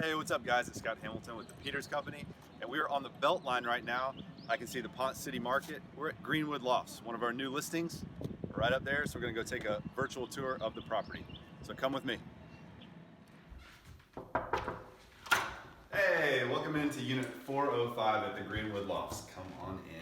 Hey, what's up guys? It's Scott Hamilton with the Peters Company, and we are on the Beltline right now. I can see the Ponce City Market. We're at Greenwood Lofts, one of our new listings, right up there. So we're gonna go take a virtual tour of the property. So come with me. Hey, welcome into Unit 405 at the Greenwood Lofts. Come on in.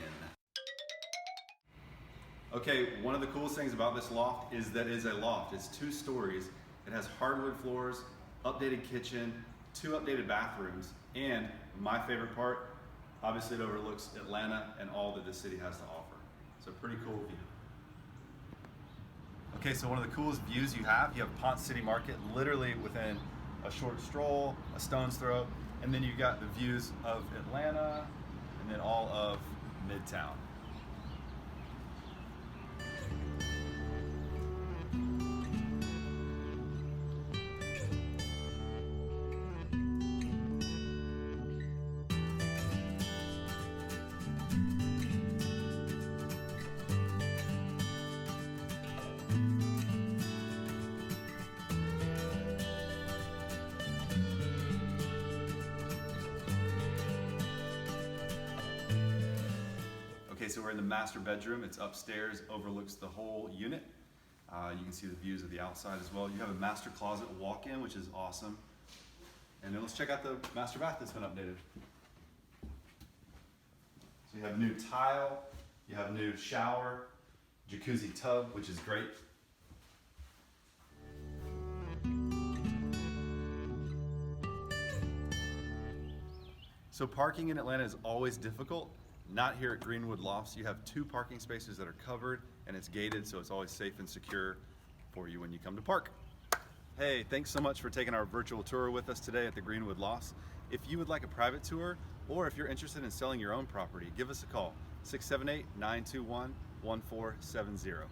Okay, one of the coolest things about this loft is that it is a loft. It's 2 stories. It has hardwood floors, updated kitchen, 2 updated bathrooms, and my favorite part, obviously it overlooks Atlanta and all that the city has to offer. So pretty cool view. Okay, so one of the coolest views you have Ponce City Market literally within a short stroll, a stone's throw, and then you've got the views of Atlanta and then all of Midtown. Okay, so we're in the master bedroom. It's upstairs, overlooks the whole unit. You can see the views of the outside as well. You have a master closet walk-in, which is awesome. And then let's check out the master bath that's been updated. So you have new tile, you have new shower, jacuzzi tub, which is great. So parking in Atlanta is always difficult. Not here at Greenwood Lofts. You have 2 parking spaces that are covered and it's gated, so it's always safe and secure for you when you come to park. Hey, thanks so much for taking our virtual tour with us today at the Greenwood Lofts. If you would like a private tour, or if you're interested in selling your own property, give us a call, 678-921-1470.